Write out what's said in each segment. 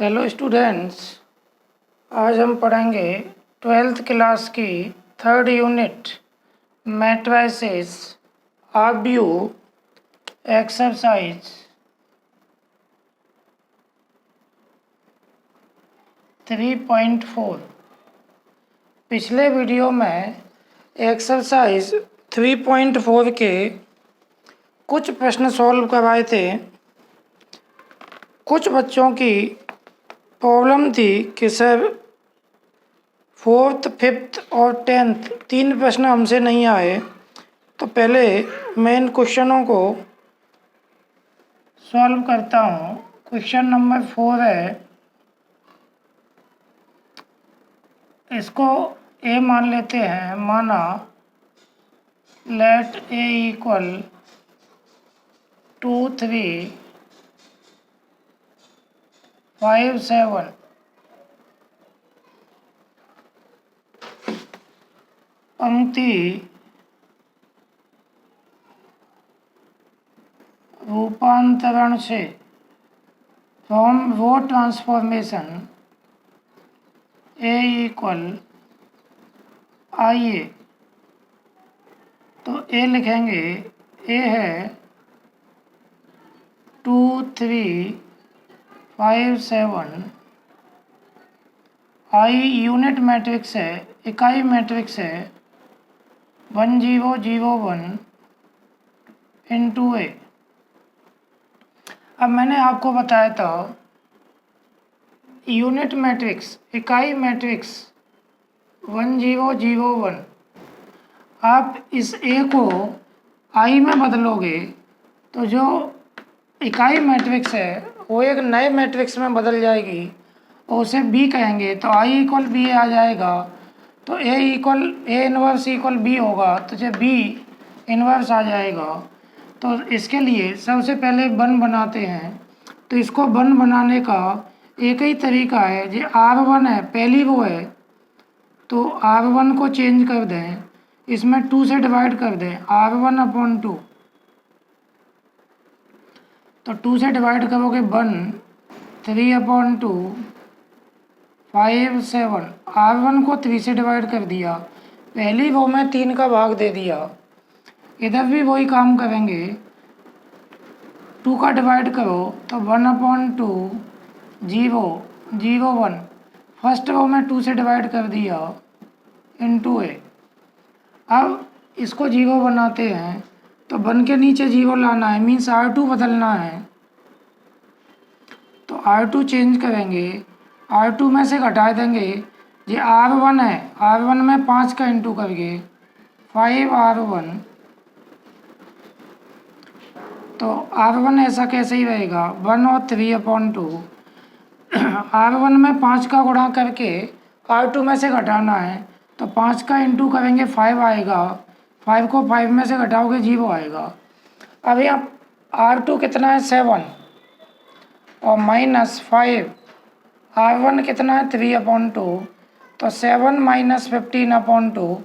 Hello students, आज हम पढ़ेंगे 12th क्लास की 3rd unit matrices of view exercise 3.4। पिछले वीडियो में एक्सरसाइज 3.4 के कुछ प्रश्न सॉल्व करवाए थे। कुछ बच्चों की प्रॉब्लम थी कि सर 4th, 5th और 10th 3 प्रश्न हमसे नहीं आए, तो पहले मैं इन क्वेश्चनों को सॉल्व करता हूँ। क्वेश्चन नंबर 4 है, इसको ए मान लेते हैं। माना लेट ए इक्वल 2, 3, 5, 7 पंक्ति रूपांतरण से from row transformation A equal I, तो ए लिखेंगे। ए है 2, 3, 5, 7। आई यूनिट मैट्रिक्स है, इकाई मैट्रिक्स है 1 0 0 1 इंटू ए। अब मैंने आपको बताया था यूनिट मैट्रिक्स, इकाई मैट्रिक्स 1 0 0 1। आप इस ए को आई में बदलोगे तो जो इकाई मैट्रिक्स है वो एक नए मैट्रिक्स में बदल जाएगी और उसे बी कहेंगे, तो आई इक्वल बी आ जाएगा। तो ए इनवर्स इक्वल बी होगा, तो जब बी इनवर्स आ जाएगा। तो इसके लिए सबसे पहले वन बनाते हैं। तो इसको वन बनाने का एक ही तरीका है, जो R1 है पहली वो है, तो R1 को चेंज कर दें, इसमें 2 से डिवाइड कर दें, R1/2। तो 2 से डिवाइड करोगे 1, 3/2, 5, 7। R1 को 3 से डिवाइड कर दिया, पहली रो में 3 का भाग दे दिया। इधर भी वही काम करेंगे, 2 का डिवाइड करो तो 1/2, 0 0 1। फर्स्ट रो में 2 से डिवाइड कर दिया इंटू ए। अब इसको 0 बनाते हैं, तो 1 के नीचे 0 लाना है, मीन्स R2 बदलना है। तो R2 चेंज करेंगे, R2 में से घटा देंगे। ये R1 है, R1 में 5 का इंटू करके 5R1। तो R1 ऐसा कैसे ही रहेगा, 1 और 3/2। R1 में 5 का गुणा करके R2 में से घटाना है, तो 5 का इंटू करेंगे 5 आएगा, 5 को 5 में से घटाओगे 0 आएगा। अब यहाँ R2 कितना है 7 और -5, R1 कितना है 3/2, तो 7 - 15/2।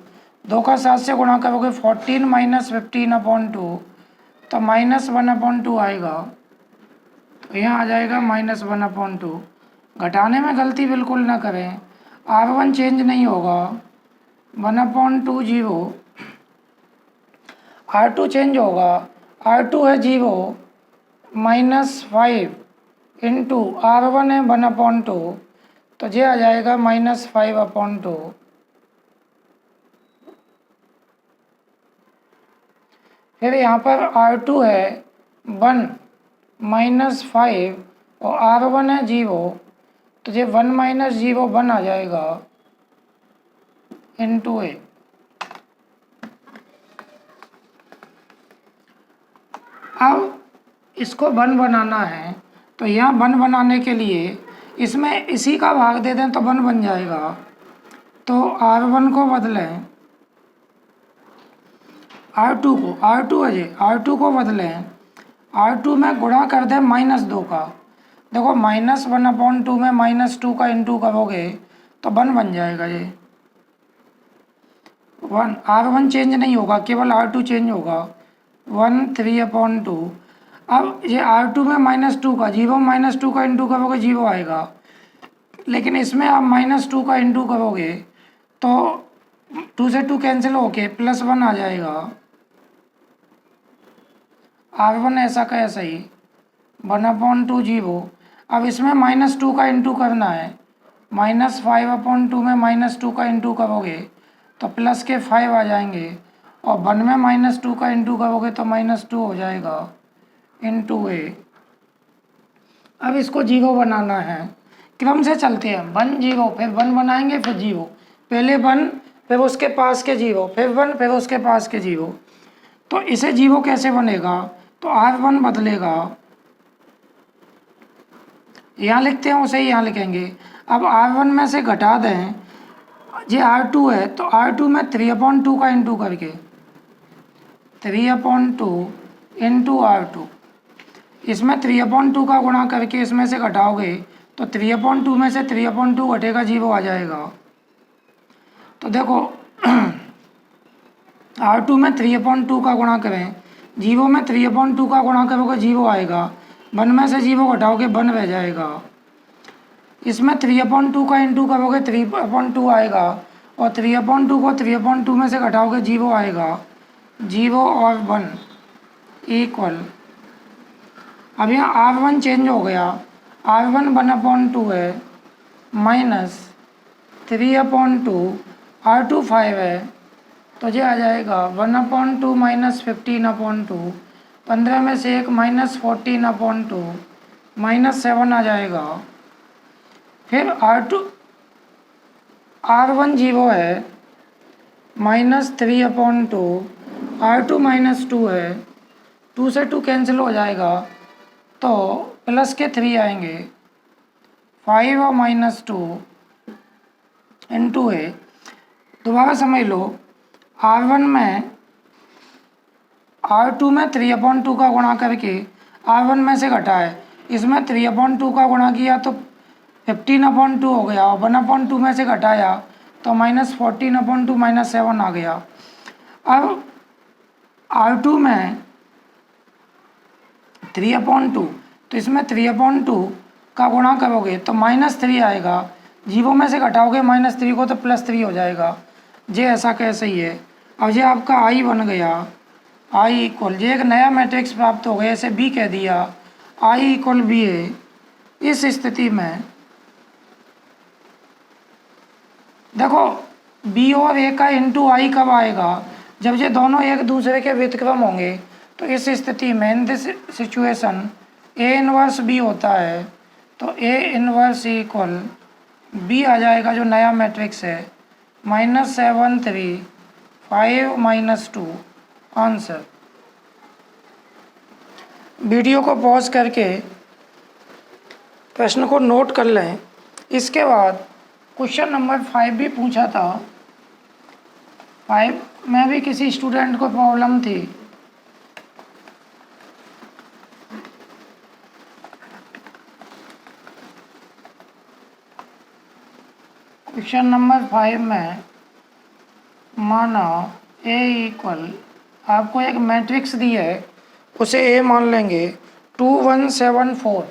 2 का 7 से गुणा करोगे 14 - 15/2, तो -1/2 आएगा। तो यहाँ आ जाएगा -1/2। घटाने में गलती बिल्कुल ना करें, R1 चेंज नहीं होगा, 1/2 0। R2 चेंज होगा, R2 है 0 -5 इंटू R1 है 1/2, तो ये आ जाएगा -5/2। फिर यहाँ पर R2 है 1 -5 और R1 है 0, तो ये 1 - 0 1 आ जाएगा इंटू ए। अब इसको 1 बनाना है, तो यहाँ 1 बनाने के लिए इसमें इसी का भाग दे दें तो 1 बन जाएगा। तो R1 को बदलें, R2 है जी, R2 को बदलें, R2 में गुणा कर दें -2 का। देखो -1/2 में -2 का इंटू करोगे तो 1 बन जाएगा। ये 1, R1 चेंज नहीं होगा, केवल R2 चेंज होगा, 1 3/2। अब ये R2 में -2 का 0 -2 का इंटू करोगे 0 आएगा, लेकिन इसमें आप -2 का इंटू करोगे तो 2 से 2 कैंसिल होके +1 आ जाएगा। R1 ऐसा का ऐसा ही 1/2 0। अब इसमें -2 का इंटू करना है, -5/2 में -2 का इंटू करोगे तो प्लस के 5 आ जाएंगे, और 1 में -2 का इंटू करोगे तो -2 हो जाएगा इंटू ए। अब इसको 0 बनाना है, क्रम से चलते हैं, 1 0 फिर 1 बनाएंगे फिर 0, पहले 1 फिर उसके पास के 0 फिर 1 फिर उसके पास के 0। तो इसे 0 कैसे बनेगा, तो R1 बदलेगा, यहाँ लिखते हैं उसे यहाँ लिखेंगे। अब R1 में से घटा दें, ये R2 है तो R2 में 3/2 का इंटू करके 3/2 इंटू R2, इसमें 3/2 का गुणा करके इसमें से घटाओगे तो 3/2 में से 3/2 घटेगा 0 आ जाएगा। तो देखो R2 में 3/2 का गुणा करें, 0 में 3/2 का गुणा करोगे 0 आएगा, 1 में से 0 घटाओगे 1 रह जाएगा। इसमें 3/2 का इंटू करोगे 3/2 आएगा, और 3/2 को 3/2 में से घटाओगे 0 आएगा। 0 और 1 इक्वल, अब यहाँ R1 चेंज हो गया, R1 1/2 है -3/2, R2 5 है तो ये आ जाएगा 1/2 -15/2, 15 में से 1 -14/2 -7 आ जाएगा। फिर R1 0 है -3/2, R2 -2 है, 2 से 2 कैंसिल हो जाएगा तो प्लस के 3 आएंगे, 5 और -2 इंटू ए। दोबारा समझ लो, R1 में R2 में 3/2 का गुणा करके R1 में से घटा है, इसमें 3/2 का गुणा किया तो 15/2 हो गया, और 1/2 में से घटाया तो -14/2 -7 आ गया। अब R2 में 3/2 तो इसमें 3/2 का गुणा करोगे तो -3 आएगा, 0 में से घटाओगे -3 को तो +3 हो जाएगा। ये ऐसा कैसे ही है। अब ये आपका I बन गया, I इक्वल, ये एक नया मैट्रिक्स प्राप्त हो गया, इसे B कह दिया, I इक्वल B है। इस स्थिति में देखो B और A का इंटू I कब आएगा, जब ये दोनों एक दूसरे के व्युत्क्रम होंगे। तो इस स्थिति में in this situation A inverse B होता है, तो A इनवर्स इक्वल B आ जाएगा, जो नया मैट्रिक्स है, -7 3 5 -2 आंसर। वीडियो को पॉज करके प्रश्न को नोट कर लें। इसके बाद क्वेश्चन नंबर 5 भी पूछा था, 5 में भी किसी स्टूडेंट को प्रॉब्लम थी। क्वेश्चन नंबर 5 में माना A इक्वल, आपको एक मैट्रिक्स दी है, उसे A मान लेंगे 2 1 7 4,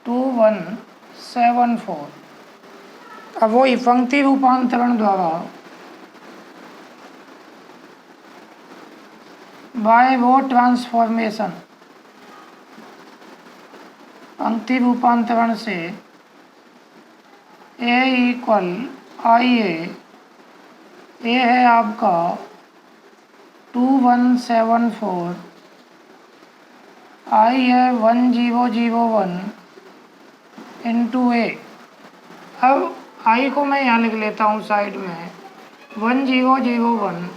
2 1 7 4। अब वो पंक्ति रूपांतरण द्वारा बाय वो ट्रांसफॉर्मेशन, पंक्ति रूपांतरण से A इक्वल IA, A है आपका 2 1 7 4, I है 1 0 0 1 इंटू A। अब I को मैं यहाँ लिख लेता हूँ साइड में, 1 0 0 1।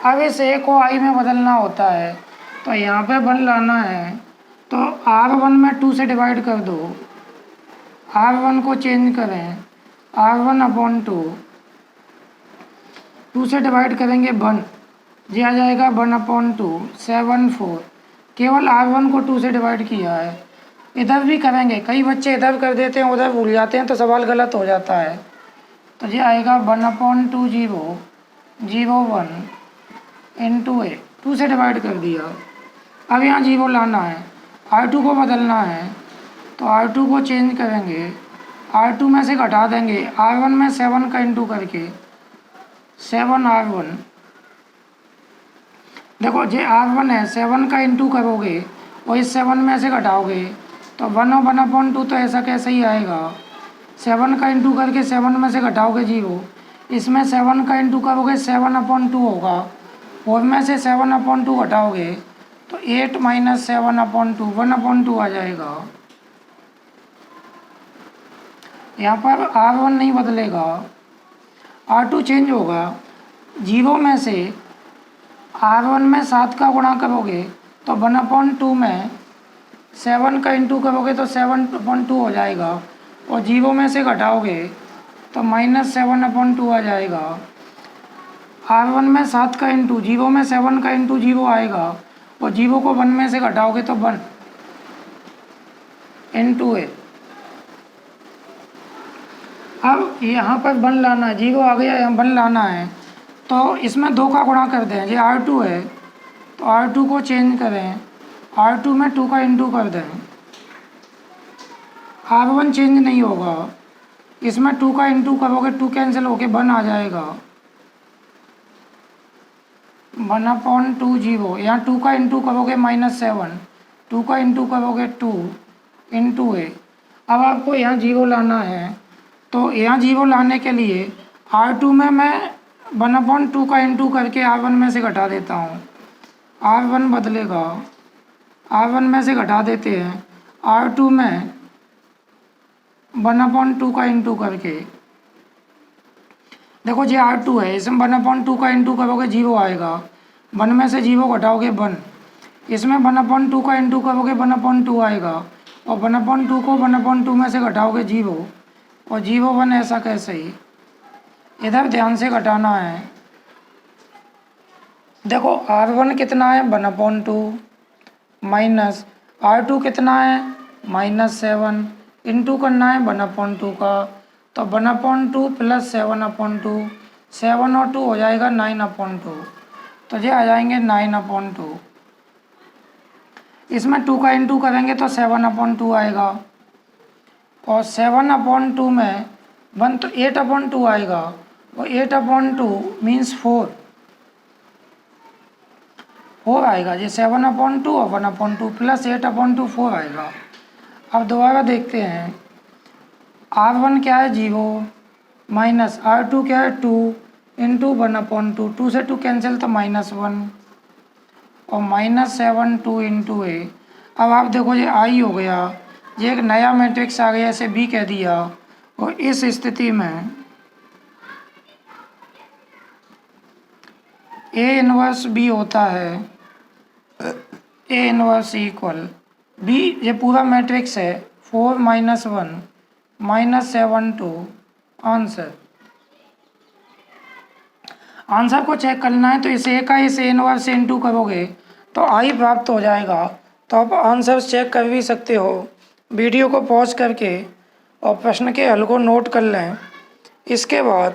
अब इस A को I में बदलना होता है, तो यहाँ पे 1 लाना है, तो R1 में 2 से डिवाइड कर दो, R1 को चेंज करें, R1/2, 2 से डिवाइड करेंगे 1, ये आ जाएगा 1/2 7 4। केवल R1 को 2 से डिवाइड किया है। इधर भी करेंगे, कई बच्चे इधर कर देते हैं उधर भूल जाते हैं तो सवाल गलत हो जाता है। तो ये आएगा 1/2 0 0 1 इंटू A, 2 से डिवाइड कर दिया। अब यहाँ 0 लाना है, R2 को बदलना है, तो R2 को चेंज करेंगे, R2 में से घटा देंगे, R1 में 7 का इंटू करके 7R1। देखो जो R1 है 7 का इंटू करोगे और इस 7 में से घटाओगे तो 1/2 तो ऐसा कैसे ही आएगा। 7 का इंटू करके 7 में से घटाओगे 0, इसमें 7 का इंटू करोगे 7/2 होगा, 4 में से 7/2 घटाओगे तो 8 - 7/2 1/2 आ जाएगा। यहाँ पर R1 नहीं बदलेगा, R2 चेंज होगा। 0 में से R1 में 7 का गुणा करोगे तो 1/2 में 7 का इंटू करोगे तो 7/2 हो जाएगा, और 0 में से घटाओगे तो -7/2 आ जाएगा। R1 में 7 का इंटू 0 में 7 का इंटू 0 आएगा, और 0 को 1 में से घटाओगे तो 1 इंटू है। अब यहाँ पर 1 लाना है, 0 आ गया, यहाँ 1 लाना है तो इसमें 2 का गुणा कर दें। ये R2 है तो R2 को चेंज करें, R2 में 2 का इंटू कर दें। R1 चेंज नहीं होगा, इसमें 2 का इंटू करोगे 2 कैंसिल होके 1 आ जाएगा। 1/2 0, यहाँ 2 का इंटू करोगे -7, 2 का इंटू करोगे 2 इंटू है। अब आपको यहाँ 0 लाना है तो यहाँ 0 लाने के लिए R2 में मैं 1/2 का इंटू करके R1 में से घटा देता हूँ, R1 बदलेगा, R1 में से घटा देते हैं, R2 में 1/2 का इंटू करके। देखो जी R2 है, इसमें 1/2 का इंटू करोगे 0 आएगा, 1 में से 0 घटाओगे 1, इसमें 1/2 का इंटू करोगे 1/2 आएगा, और 1/2 को 1/2 में से घटाओगे 0, और 0 1 ऐसा कैसे ही। इधर ध्यान से घटाना है। देखो R1 कितना है 1/2 माइनस R2 कितना है -7, इंटू करना है 1/2 का, तो 1/2 प्लस 7/2, 7 और 2 हो जाएगा 9/2, तो ये आ जाएंगे 9/2। इसमें 2 का इंटू करेंगे तो 7/2 आएगा, और 7/2 में 1 तो 8/2 आएगा, और 8/2 मीन्स 4 आएगा। ये 7/2 और 1/2 प्लस 8/2 4 आएगा। अब दोबारा देखते हैं, R1 क्या है 0 माइनस R2 क्या है 2 इंटू 1/2, 2 से 2 कैंसिल तो -1, और -7 2 इंटू ए। अब आप देखो ये आई हो गया, ये एक नया मैट्रिक्स आ गया, इसे बी कह दिया, और इस स्थिति में ए इनवर्स बी होता है, ए इनवर्स इक्वल बी, ये पूरा मैट्रिक्स है 4 - 1 -7 2। आंसर को चेक करना है तो इस ए का इस ए इनवर्स से इंटू करोगे तो आई प्राप्त हो जाएगा। तो आप आंसर चेक कर भी सकते हो, वीडियो को पॉज करके और प्रश्न के हल को नोट कर लें। इसके बाद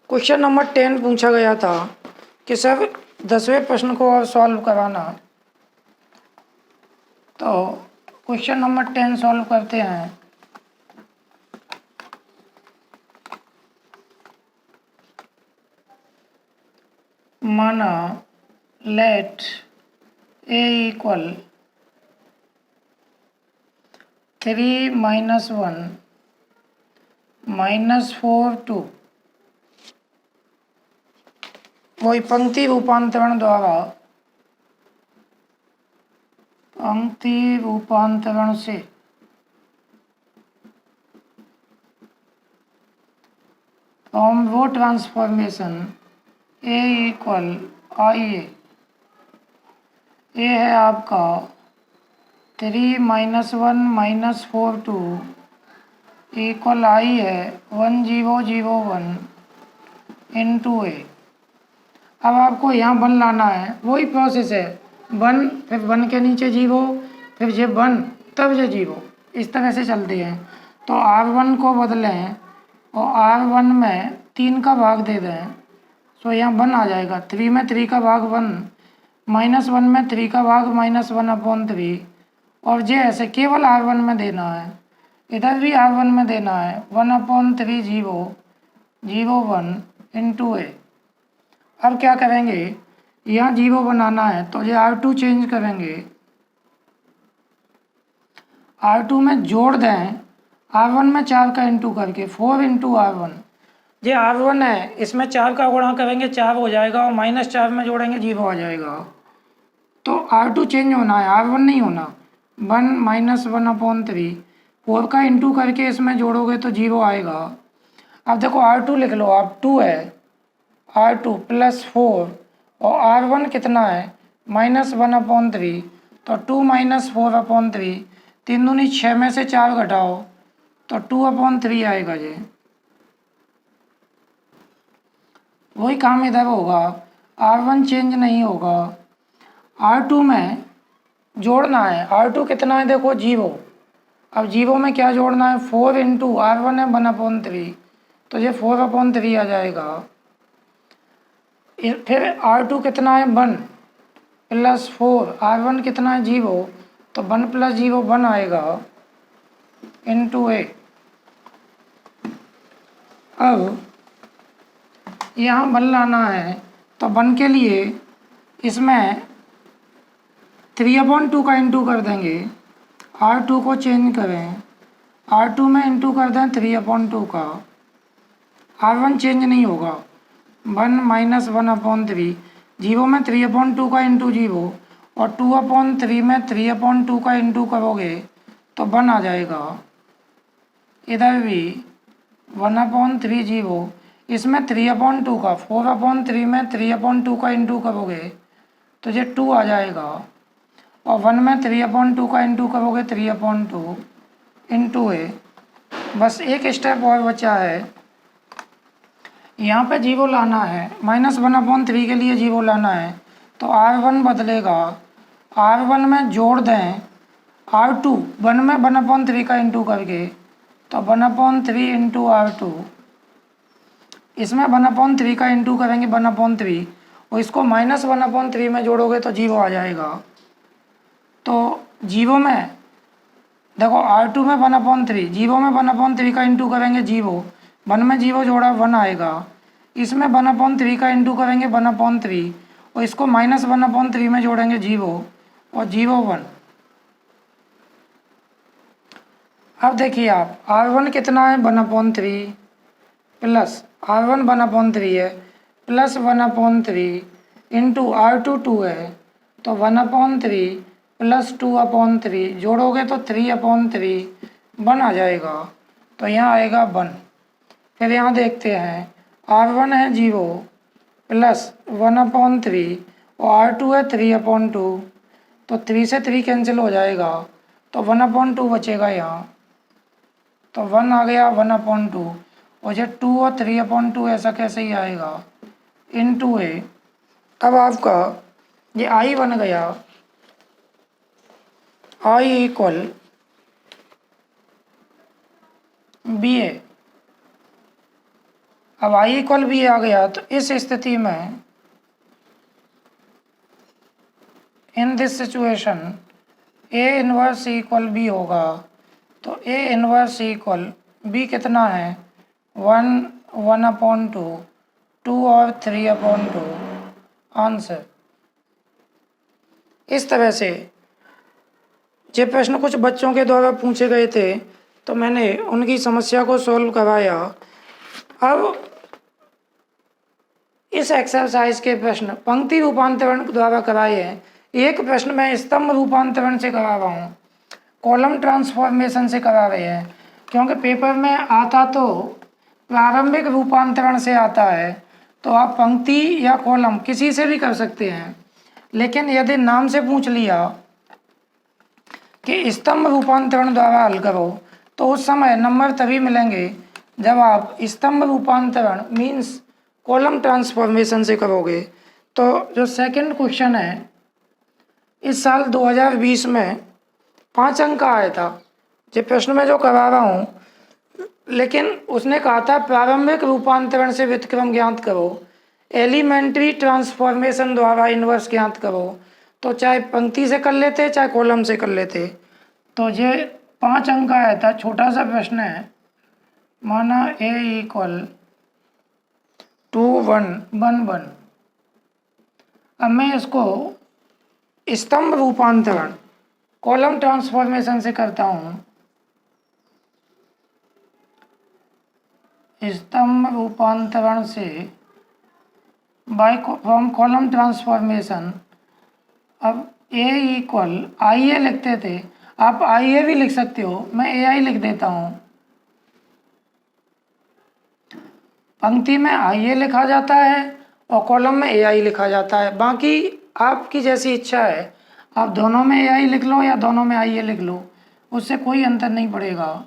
क्वेश्चन नंबर 10 पूछा गया था कि सर 10वें प्रश्न को और सॉल्व कराना, तो क्वेश्चन नंबर 10 सॉल्व करते हैं। माना लेट ए इक्वल 3 - 1 -4 2, वही पंक्ति रूपांतरण द्वारा, पंक्ति रूपांतरण से फ्रॉम वो ट्रांसफॉर्मेशन ए इक्वल आई ए है आपका 3 - 1 -4 2 इक्वल आई है 1 0 0 1 इंटू ए। अब आपको यहाँ 1 लाना है, वही प्रोसेस है, 1 फिर 1 के नीचे 0, फिर ये 1 तब ये 0, इस तरह से चलते हैं। तो R1 को बदलें और R1 में 3 का भाग दे दें, तो यहाँ 1 आ जाएगा, 3 में 3 का भाग 1, -1 में 3 का भाग -1/3, और ये ऐसे केवल R1 में देना है। इधर भी R1 में देना है 1/3 0 1 इंटू ए। अब क्या करेंगे, यहाँ 0 बनाना है तो ये R2 चेंज करेंगे, R2 में जोड़ दें R1 में 4 का इंटू करके 4 इंटू R1। ये R1 है, इसमें 4 का गुणा करेंगे 4 हो जाएगा और -4 में जोड़ेंगे 0 आ जाएगा। तो R2 चेंज होना है, R1 नहीं होना। 1 -1/3 4 का इंटू करके इसमें जोड़ोगे तो 0 आएगा। अब देखो R2 लिख लो, अब 2 है, R2 + 4 और R1 कितना है -1/3, तो 2 - 4/3, 3 दूनी 6 में से 4 घटाओ तो 2/3 आएगा। ये वही काम इधर होगा, R1 चेंज नहीं होगा, R2 में जोड़ना है। R2 कितना है देखो 0, अब 0 में क्या जोड़ना है 4 इंटू R1 है 1/3, तो ये 4/3 आ जाएगा। फिर R2 कितना है 1 + 4, R1 कितना है 0, तो 1 + 0 1 आएगा इंटू ए। अब यहाँ 1 लाना है तो 1 के लिए इसमें 3/2 का इंटू कर देंगे, R2 को चेंज करें, R2 में इंटू कर दें 3/2 का, R1 चेंज नहीं होगा। 1 - 1/3, 0 में 3/2 का इंटू 0 और 2/3 में 3/2 का इंटू करोगे तो 1 आ जाएगा। इधर भी 1/3 0, इसमें 3/2 का 4/3 में 3/2 का इंटू करोगे तो ये 2 आ जाएगा और 1 में 3/2 का इंटू करोगे 3/2 इंटू ए। बस एक स्टेप और बचा है, यहाँ पे 0 लाना है, -1/3 के लिए 0 लाना है तो R1 बदलेगा, R1 में जोड़ दें R2 1 में 1/3 का इंटू करके, तो 1/3 इंटू R2, इसमें 1/3 का इंटू करेंगे 1/3 और इसको -1/3 में जोड़ोगे तो 0 आ जाएगा। तो 0 में देखो R2 में 1/3, 0 में 1/3 का इंटू करेंगे 0, 1 में 0 जोड़ा 1 आएगा, इसमें 1/3 का इंटू करेंगे 1/3 और इसको -1/3 में जोड़ेंगे 0 और 0 1। अब देखिए आप R1 कितना है 1/3 प्लस R1 1/3 है प्लस 1/3 इंटू R2 2 है तो 1/3 प्लस 2/3 जोड़ोगे तो 3/3 1 आ जाएगा, तो यहाँ आएगा 1। फिर यहाँ देखते हैं R1 है 0 प्लस 1/3 और R2 है 3/2, तो 3 से 3 कैंसिल हो जाएगा तो 1/2 बचेगा यहाँ, तो 1 आ गया 1/2 और ये 2 और 3/2 ऐसा कैसे ही आएगा इंटू ए। अब आपका ये आई बन गया आई इक्वल बी ए। अब आई इक्वल बी आ गया तो इस स्थिति में in this situation A inverse equal B होगा, तो ए इनवर्स इक्वल बी कितना है 1 1/2 2 और 3/2 आंसर। इस तरह से ये प्रश्न कुछ बच्चों के द्वारा पूछे गए थे तो मैंने उनकी समस्या को सॉल्व करवाया। अब इस एक्सरसाइज के प्रश्न पंक्ति रूपांतरण द्वारा कराए हैं, एक प्रश्न मैं स्तंभ रूपांतरण से करा रहा हूँ, कॉलम ट्रांसफॉर्मेशन से करा रहे हैं, क्योंकि पेपर में आता तो प्रारंभिक रूपांतरण से आता है, तो आप पंक्ति या कॉलम किसी से भी कर सकते हैं, लेकिन यदि नाम से पूछ लिया कि स्तंभ रूपांतरण द्वारा हल करो तो उस समय नंबर तभी मिलेंगे जब आप स्तंभ रूपांतरण मीन्स कॉलम ट्रांसफॉर्मेशन से करोगे। तो जो सेकंड क्वेश्चन है इस साल 2020 में 5 अंक का आया था, ये प्रश्न मैं जो करा रहा हूँ, लेकिन उसने कहा था प्रारंभिक रूपांतरण से व्युत्क्रम ज्ञात करो, एलिमेंट्री ट्रांसफॉर्मेशन द्वारा इन्वर्स ज्ञात करो, तो चाहे पंक्ति से कर लेते चाहे कॉलम से कर लेते। तो ये 5 अंक का आया था, छोटा सा प्रश्न है। माना ए इक्वल 2 1 1 1। अब मैं इसको स्तंभ रूपांतरण कॉलम ट्रांसफॉर्मेशन से करता हूँ। स्तंभ रूपांतरण से बाय फ्रॉम कॉलम ट्रांसफॉर्मेशन। अब ए इक्वल आई ए लिखते थे, आप आई ए भी लिख सकते हो, मैं ए आई लिख देता हूँ। पंक्ति में आई ए लिखा जाता है और कॉलम में ए आई लिखा जाता है। बाकी आपकी जैसी इच्छा है, आप दोनों में ए आई लिख लो या दोनों में आई ए लिख लो, उससे कोई अंतर नहीं पड़ेगा।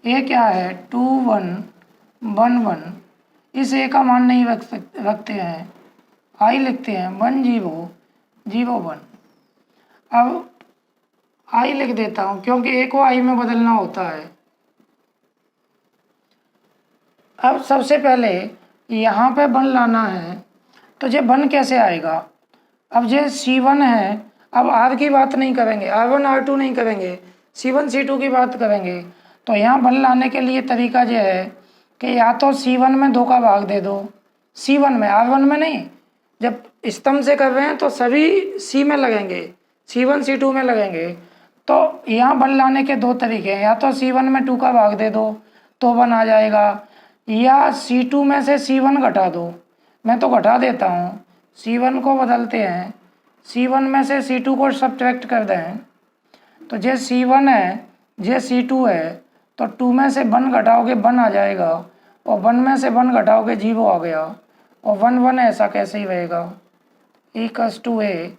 ए क्या है 2 1 1 1। इस ए का मान नहीं रखते हैं, आई लिखते हैं 1 0 0 1। अब आई लिख देता हूँ क्योंकि ए को आई में बदलना होता है। अब सबसे पहले यहाँ पे 1 लाना है, तो ये 1 कैसे आएगा? अब ये C1 है, अब R की बात नहीं करेंगे, R1 R2 नहीं करेंगे, C1 C2 की बात करेंगे। तो यहाँ 1 लाने के लिए तरीका ये है कि या तो C1 में 2 का भाग दे दो, C1 में, R1 में नहीं। जब स्तंभ से कर रहे हैं तो सभी C में लगेंगे, C1 C2 में लगेंगे। तो यहाँ 1 लाने के 2 तरीके हैं, या तो C1 में 2 का भाग दे दो तो 1 आ जाएगा, या C2 में से C1 घटा दो। मैं तो घटा देता हूँ, C1 को बदलते हैं, C1 में से C2 को सब्ट्रैक्ट कर दें तो जे C1 है जे C2 है, तो 2 में से 1 घटाओगे 1 आ जाएगा, और 1 में से 1 घटाओगे 0 आ गया, और 1 1 ऐसा कैसे ही रहेगा। इक्वल्स टू ए,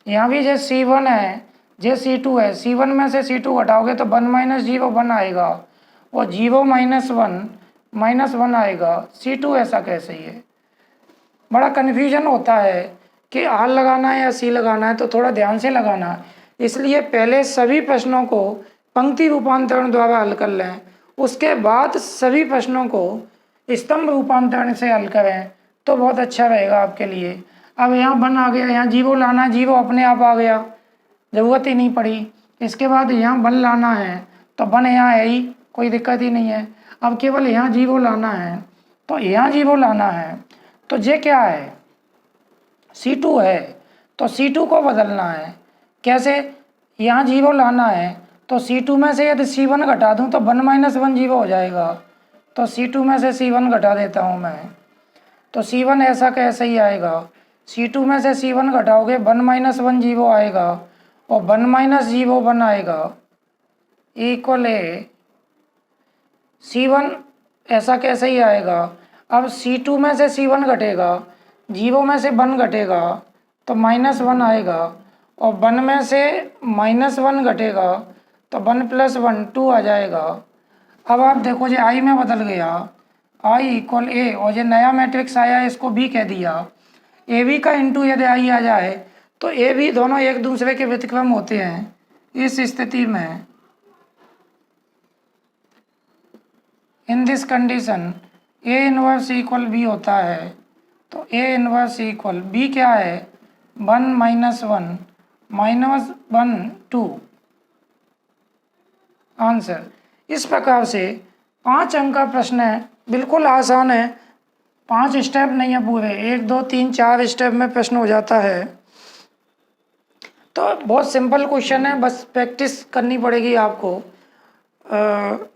यहाँ भी जे C1 है जे C2 है, C1 में से C2 घटाओगे तो 1 - 0 1 आएगा, और 0 - 1 आएगा। C2 ऐसा कैसे ही है। बड़ा कन्फ्यूजन होता है कि आर लगाना है या सी लगाना है, तो थोड़ा ध्यान से लगाना। इसलिए पहले सभी प्रश्नों को पंक्ति रूपांतरण द्वारा हल कर लें, उसके बाद सभी प्रश्नों को स्तंभ रूपांतरण से हल करें, तो बहुत अच्छा रहेगा आपके लिए। अब यहाँ 1 आ गया, यहाँ 0 लाना है, 0 अपने आप आ गया, ज़रूरत ही नहीं पड़ी। इसके बाद यहाँ 1 लाना है, तो 1 यहाँ है ही, कोई दिक्कत ही नहीं है। अब केवल यहाँ 0 लाना है, तो यहाँ 0 लाना है, तो ये क्या है C2 है, तो C2 को बदलना है। कैसे? यहाँ 0 लाना है, तो C2 में से यदि C1 घटा दूँ तो 1 - 1 0 हो जाएगा, तो C2 में से C1 घटा देता हूँ मैं, तो C1 ऐसा कैसे ही आएगा। C2 में से C1 घटाओगे 1 - 1 0 आएगा, और 1 - 0 1 आएगा, इक्वल ए C1 ऐसा कैसे ही आएगा। अब C2 में से C1 घटेगा, 0 में से 1 घटेगा तो -1 आएगा, और 1 में से -1 घटेगा तो 1 + 1 2 आ जाएगा। अब आप देखो ये आई में बदल गया, आई इक्वल ए, और ये नया मैट्रिक्स आया इसको बी कह दिया। ए बी का इंटू यदि आई आ जाए तो ए बी दोनों एक दूसरे के व्यतिक्रम होते हैं। इस स्थिति में in this condition A inverse equal B होता है, तो ए इनवर्स इक्वल बी क्या है 1 - 1 -1 2 आंसर। इस प्रकार से 5 अंक का प्रश्न है, बिल्कुल आसान है, 5 स्टेप नहीं है पूरे, 1 2 3 4 स्टेप में प्रश्न हो जाता है। तो बहुत सिंपल क्वेश्चन है, बस प्रैक्टिस करनी पड़ेगी आपको।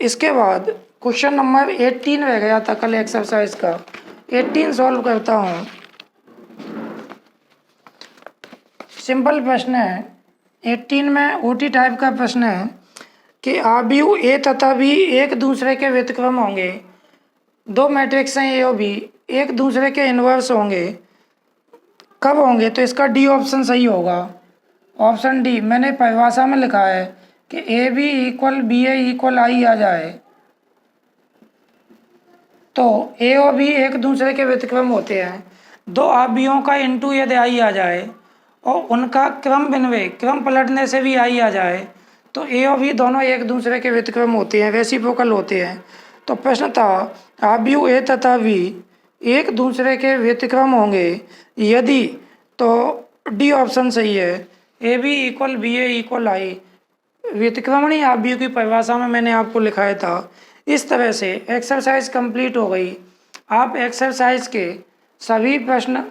इसके बाद क्वेश्चन नंबर 18 रह गया था कल एक्सरसाइज का, 18 सॉल्व करता हूँ। सिंपल प्रश्न है, 18 में ओटी टाइप का प्रश्न है कि आव्यूह ए तथा बी एक दूसरे के व्यतिक्रम होंगे। 2 मैट्रिक्स हैं ए और बी, एक दूसरे के इन्वर्स होंगे। कब होंगे? तो इसका डी ऑप्शन सही होगा, ऑप्शन डी। मैंने परिभाषा में लिखा है कि A B equal B A equal I आ जाए, तो ए और बी एक दूसरे के व्यतिक्रम होते हैं। 2 आव्यूहों का इंटू यदि आई आ जाए और उनका क्रम विन्वय, क्रम पलटने से भी आई आ जाए, तो ए और बी दोनों एक दूसरे के व्यतिक्रम होते हैं, रेसिप्रोकल होते हैं। तो प्रश्न था आव्यूह ए तथा बी एक दूसरे के व्यतिक्रम होंगे यदि, तो डी ऑप्शन सही है, A B equal B A equal I. व्युत्क्रमणीय आव्यूह की परिभाषा में मैंने आपको लिखाया था। इस तरह से एक्सरसाइज कंप्लीट हो गई। आप एक्सरसाइज के सभी प्रश्न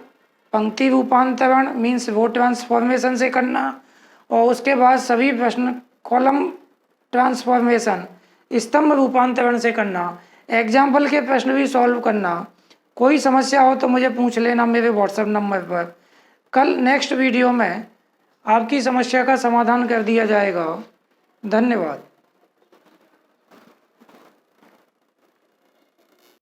पंक्ति रूपांतरण मीन्स रो ट्रांसफॉर्मेशन से करना और उसके बाद सभी प्रश्न कॉलम ट्रांसफॉर्मेशन स्तंभ रूपांतरण से करना। एग्जाम्पल के प्रश्न भी सॉल्व करना। कोई समस्या हो तो मुझे पूछ लेना मेरे व्हाट्सएप नंबर पर। कल नेक्स्ट वीडियो में आपकी समस्या का समाधान कर दिया जाएगा। धन्यवाद।